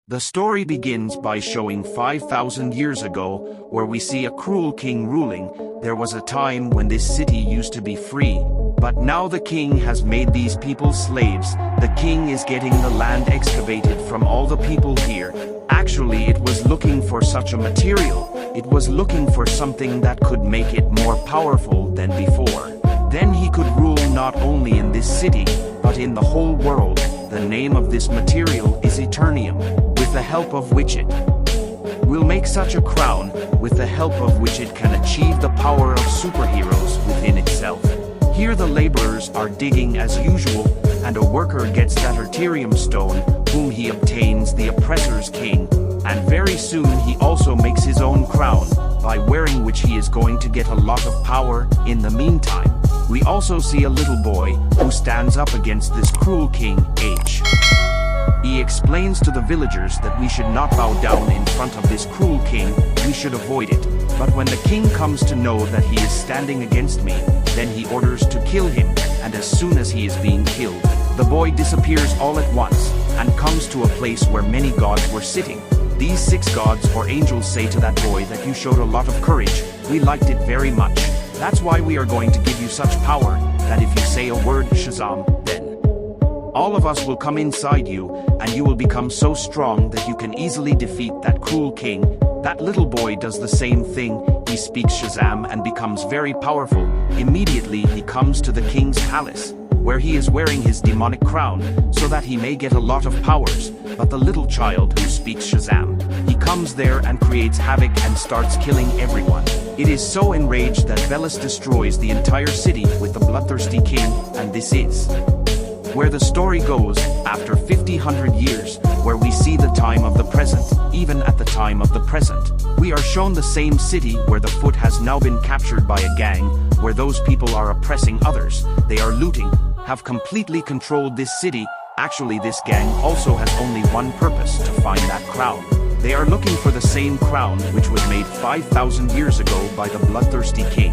The story begins by showing 5,000 years ago, where we see a cruel king ruling. There was a time when this city used to be free, but now the king has made these people slaves. The king is getting the land excavated from all the people here. Actually, it was looking for such a material. It was looking for something that could make it more powerful than before. Then he could rule not only in this city, but in the whole world. The name of this material is Eternium, with the help of which it will make such a crown, with the help of which it can achieve the power of superheroes within itself. Here the laborers are digging as usual, and a worker gets that Eternium stone, whom he obtains the oppressor's king, and very soon he also makes his own crown, by wearing which he is going to get a lot of power. In the meantime, we also see a little boy, who stands up against this cruel king, H. He explains to the villagers that we should not bow down in front of this cruel king, we should avoid it. But when the king comes to know that he is standing against me, then he orders to kill him, and as soon as he is being killed, the boy disappears all at once, and comes to a place where many gods were sitting. These 6 gods or angels say to that boy that you showed a lot of courage, we liked it very much. That's why we are going to give you such power, that if you say a word Shazam, then all of us will come inside you, and you will become so strong that you can easily defeat that cruel king. That little boy does the same thing, he speaks Shazam and becomes very powerful. Immediately he comes to the king's palace, where he is wearing his demonic crown, so that he may get a lot of powers. But the little child who speaks Shazam, he comes there and creates havoc and starts killing everyone. It is so enraged that Veles destroys the entire city with the bloodthirsty king, and this is where the story goes, after 50 years, where we see the time of the present. Even at the time of the present, we are shown the same city where the foot has now been captured by a gang, where those people are oppressing others, they are looting, have completely controlled this city. Actually, this gang also has only one purpose, to find that crown. They are looking for the same crown which was made 5,000 years ago by the bloodthirsty king.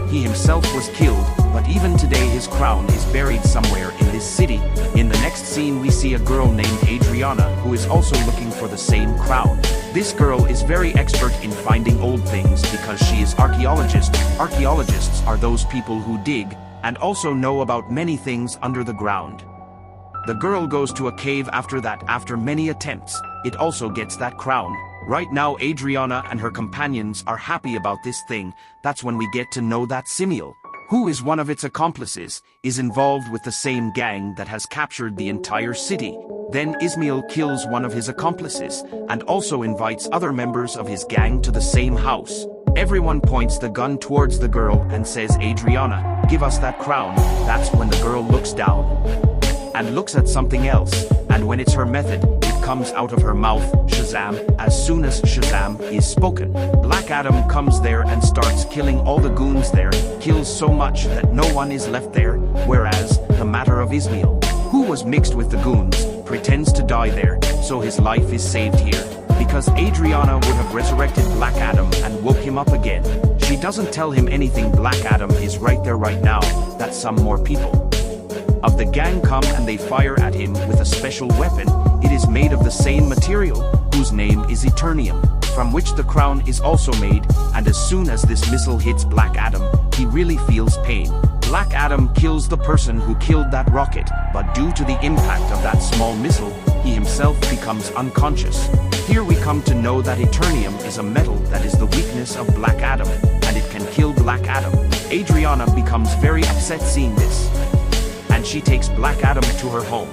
He himself was killed, but even today his crown is buried somewhere in this city. In the next scene we see a girl named Adriana, who is also looking for the same crown. This girl is very expert in finding old things because she is archaeologist. Archaeologists are those people who dig, and also know about many things under the ground. The girl goes to a cave after that. After many attempts, it also gets that crown. Right now Adriana and her companions are happy about this thing. That's when we get to know that Simiel, who is one of its accomplices, is involved with the same gang that has captured the entire city. Then Ismail kills one of his accomplices, and also invites other members of his gang to the same house. Everyone points the gun towards the girl and says, Adriana, give us that crown. That's when the girl looks down and looks at something else, and when it's her method, it comes out of her mouth, Shazam. As soon as Shazam is spoken, Black Adam comes there and starts killing all the goons there, kills so much that no one is left there, whereas the matter of Ismail, who was mixed with the goons, pretends to die there, so his life is saved here, because Adriana would have resurrected Black Adam and woke him up again. She doesn't tell him anything. Black Adam is right there right now, that some more people of the gang come and they fire at him with a special weapon. It is made of the same material, whose name is Eternium, from which the crown is also made, and as soon as this missile hits Black Adam, he really feels pain. Black Adam kills the person who killed that rocket, but due to the impact of that small missile, he himself becomes unconscious. Here we come to know that Eternium is a metal that is the weakness of Black Adam, and it can kill Black Adam. Adriana becomes very upset seeing this, and she takes Black Adam to her home.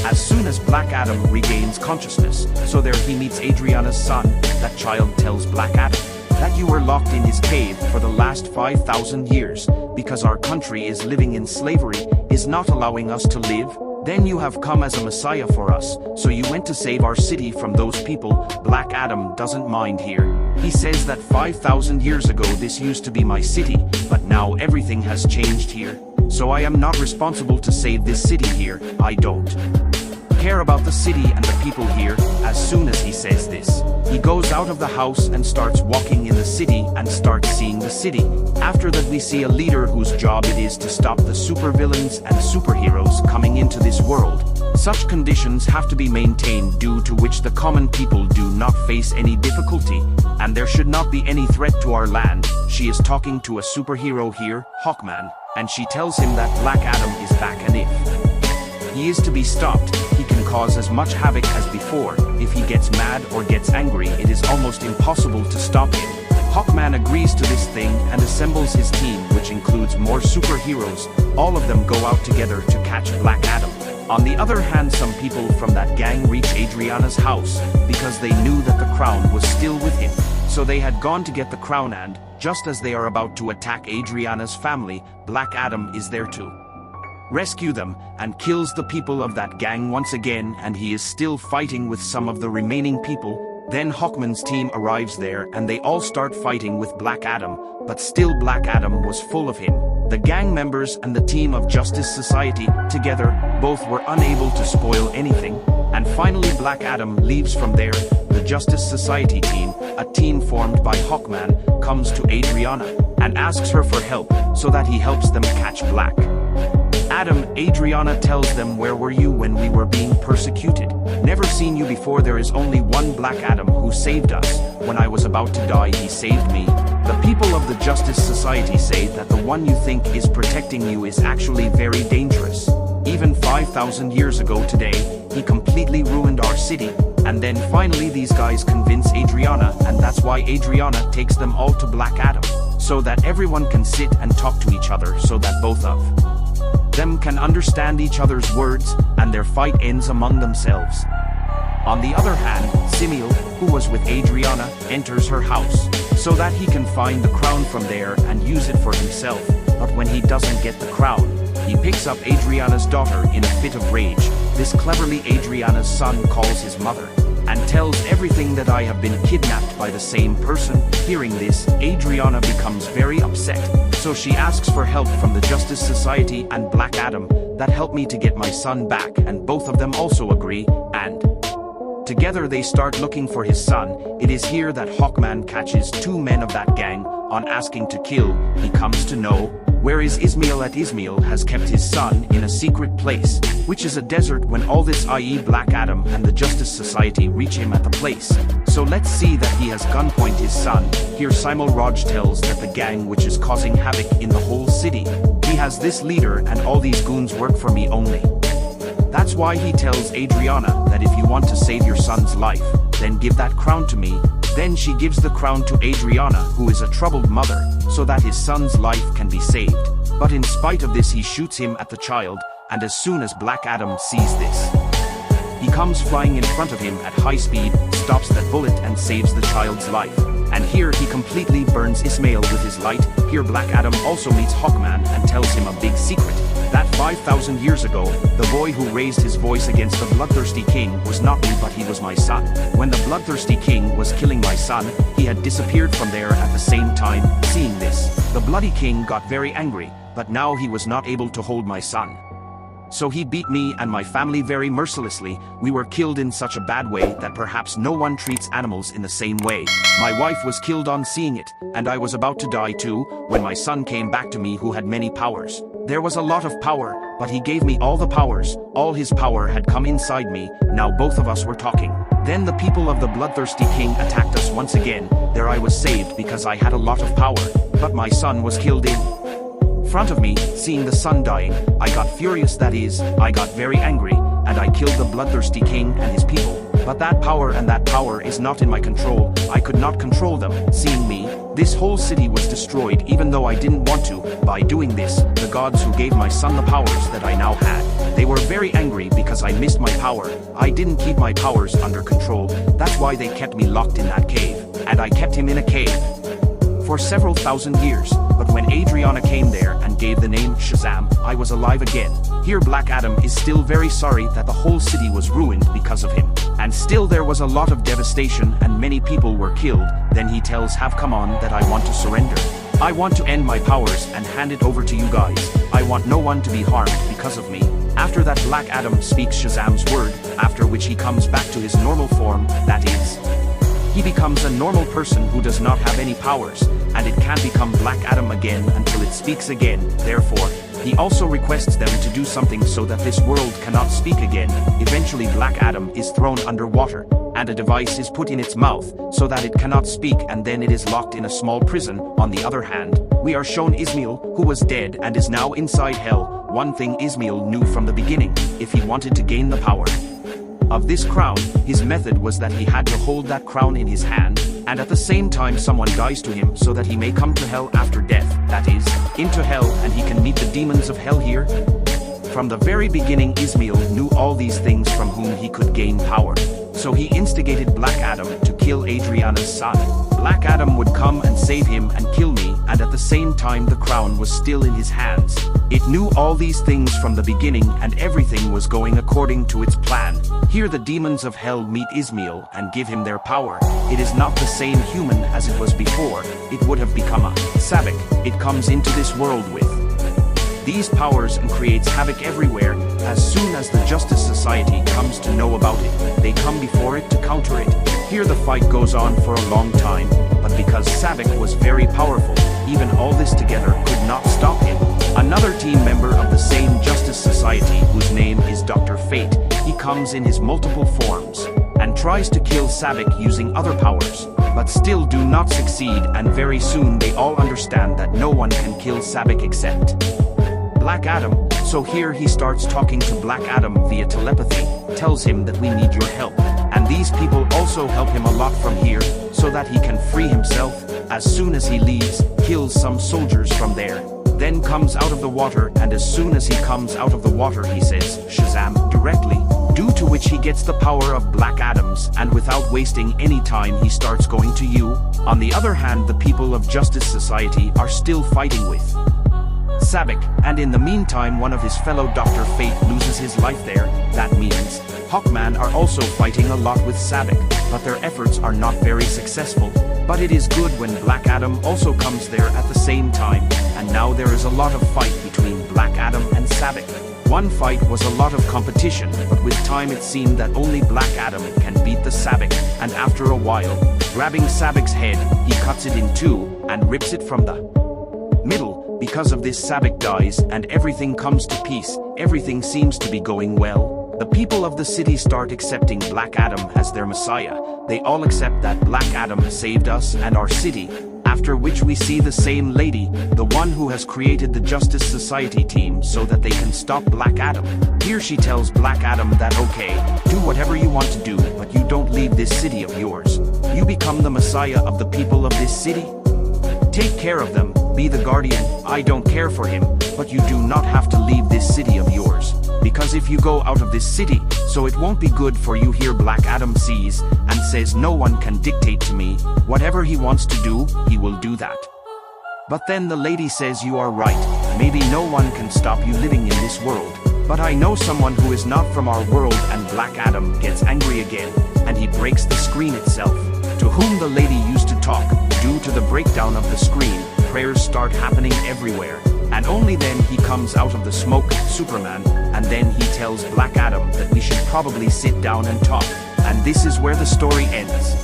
As soon as Black Adam regains consciousness, so there he meets Adriana's son. That child tells Black Adam that you were locked in his cave for the last 5,000 years, because our country is living in slavery, is not allowing us to live. Then you have come as a messiah for us, so you went to save our city from those people. Black Adam doesn't mind here. He says that 5,000 years ago this used to be my city, but now everything has changed here. So I am not responsible to save this city here. I don't care about the city and the people here. As soon as he says this, he goes out of the house and starts walking in the city and starts seeing the city. After that we see a leader whose job it is to stop the supervillains and superheroes coming into this world. Such conditions have to be maintained due to which the common people do not face any difficulty, and there should not be any threat to our land. She is talking to a superhero here, Hawkman, and she tells him that Black Adam is back, and if he is to be stopped, he can cause as much havoc as before. If he gets mad or gets angry, it is almost impossible to stop him. Hawkman agrees to this thing and assembles his team, which includes more superheroes. All of them go out together to catch Black Adam. On the other hand, some people from that gang reach Adriana's house, because they knew that the crown was still with him. So they had gone to get the crown, and, just as they are about to attack Adriana's family, Black Adam is there to rescue them, and kills the people of that gang once again, and he is still fighting with some of the remaining people. Then Hawkman's team arrives there and they all start fighting with Black Adam, but still Black Adam was full of him. The gang members and the team of Justice Society, together, both were unable to spoil anything, and finally Black Adam leaves from there. The Justice Society team, a team formed by Hawkman, comes to Adriana and asks her for help so that he helps them catch Black Adam. Adriana tells them, "Where were you when we were being persecuted? Never seen you before. There is only one Black Adam who saved us. When I was about to die, he saved me." The people of the Justice Society say that the one you think is protecting you is actually very dangerous. Even 5,000 years ago today, he completely ruined our city. And then finally these guys convince Adriana, and that's why Adriana takes them all to Black Adam, so that everyone can sit and talk to each other, so that both of them can understand each other's words, and their fight ends among themselves. On the other hand, Simiel, who was with Adriana, enters her house, so that he can find the crown from there and use it for himself. But when he doesn't get the crown, he picks up Adriana's daughter in a fit of rage. This cleverly Adriana's son calls his mother, and tells everything that I have been kidnapped by the same person. Hearing this, Adriana becomes very upset, so she asks for help from the Justice Society and Black Adam, that help me to get my son back, and both of them also agree, and together they start looking for his son. It is here that Hawkman catches two men of that gang. On asking to kill, he comes to know where is Ismail at. Ismail has kept his son in a secret place, which is a desert. When all this, i.e. Black Adam and the Justice Society, reach him at the place, so let's see that he has gunpoint his son. Here Simul Raj tells that the gang which is causing havoc in the whole city, he has this leader, and all these goons work for me only. That's why he tells Adriana that if you want to save your son's life, then give that crown to me. Then she gives the crown to Adriana, who is a troubled mother, so that his son's life can be saved. But in spite of this, he shoots him at the child, and as soon as Black Adam sees this, he comes flying in front of him at high speed, stops that bullet and saves the child's life. And here he completely burns Ismail with his light. Here Black Adam also meets Hawkman and tells him a big secret, that 5,000 years ago, the boy who raised his voice against the bloodthirsty king was not me, but he was my son. When the bloodthirsty king was killing my son, he had disappeared from there at the same time. Seeing this, the bloody king got very angry, but now he was not able to hold my son. So he beat me and my family very mercilessly. We were killed in such a bad way that perhaps no one treats animals in the same way. My wife was killed on seeing it, and I was about to die too, when my son came back to me, who had many powers. There was a lot of power, but he gave me all the powers. All his power had come inside me. Now both of us were talking. Then the people of the bloodthirsty king attacked us once again. There I was saved because I had a lot of power, but my son was killed in front of me. Seeing the son dying, I got furious, that is, I got very angry, and I killed the bloodthirsty king and his people. But that power is not in my control. I could not control them. Seeing me, this whole city was destroyed, even though I didn't want to. By doing this, the gods who gave my son the powers that I now had, they were very angry because I missed my power. I didn't keep my powers under control. That's why they kept me locked in that cave, and I kept him in a cave for several thousand years. But when Adriana came there and gave the name Shazam, I was alive again. Here Black Adam is still very sorry that the whole city was ruined because of him. And still there was a lot of devastation and many people were killed. Then he tells Have come on that I want to surrender. I want to end my powers and hand it over to you guys. I want no one to be harmed because of me. After that, Black Adam speaks Shazam's word, after which he comes back to his normal form, that is, he becomes a normal person who does not have any powers, and it can't become Black Adam again until it speaks again. Therefore, He also requests them to do something so that this world cannot speak again. Eventually Black Adam is thrown underwater, and a device is put in its mouth, so that it cannot speak, and then it is locked in a small prison. On the other hand, we are shown Ismail, who was dead and is now inside hell. One thing Ismail knew from the beginning: if he wanted to gain the power of this crown, his method was that he had to hold that crown in his hand, and at the same time someone dies to him so that he may come to hell after death, that is, into hell, and he can meet the demons of hell here. From the very beginning Ismail knew all these things from whom he could gain power. So he instigated Black Adam to kill Adriana's son. Black Adam would come and save him and kill me, and at the same time the crown was still in his hands. It knew all these things from the beginning, and everything was going according to its plan. Here the demons of hell meet Ismail and give him their power. It is not the same human as it was before. It would have become a Sabbac. It comes into this world with these powers and creates havoc everywhere. As soon as the Justice Society comes to know about it, they come before it to counter it. Here the fight goes on for a long time, but because Sabbac was very powerful, even all this together could not stop him. Another team member of the same Justice Society, whose name is Dr. Fate, he comes in his multiple forms and tries to kill Sabbac using other powers, but still do not succeed, and very soon they all understand that no one can kill Sabbac except Black Adam. So here he starts talking to Black Adam via telepathy, tells him that we need your help, and these people also help him a lot from here, so that he can free himself. As soon as he leaves, kills some soldiers from there, then comes out of the water, and as soon as he comes out of the water he says Shazam directly, due to which he gets the power of Black Adam's, and without wasting any time he starts going to you. On the other hand, the people of Justice Society are still fighting with Sabbac, and in the meantime one of his fellow Dr. Fate loses his life there. That means Hawkman are also fighting a lot with Sabbac, but their efforts are not very successful. But it is good when Black Adam also comes there at the same time, and now there is a lot of fight between Black Adam and Sabbac. One fight was a lot of competition, but with time it seemed that only Black Adam can beat the Sabbac, and after a while, grabbing Sabbac's head, he cuts it in two and rips it from the middle. Because of this, Sabbac dies, and everything comes to peace. Everything seems to be going well. The people of the city start accepting Black Adam as their messiah. They all accept that Black Adam saved us and our city. After which we see the same lady, the one who has created the Justice Society team so that they can stop Black Adam. Here she tells Black Adam that okay, do whatever you want to do, but you don't leave this city of yours. You become the messiah of the people of this city. Take care of them, be the guardian. I don't care for him, but you do not have to leave this city of yours. Because if you go out of this city, so it won't be good for you. Here Black Adam sees and says no one can dictate to me. Whatever he wants to do, he will do that. But then the lady says you are right, maybe no one can stop you living in this world. But I know someone who is not from our world, and Black Adam gets angry again, and he breaks the screen itself. To whom the lady used to talk. Due to the breakdown of the screen, prayers start happening everywhere, and only then he comes out of the smoke, Superman, and then he tells Black Adam that we should probably sit down and talk. And this is where the story ends.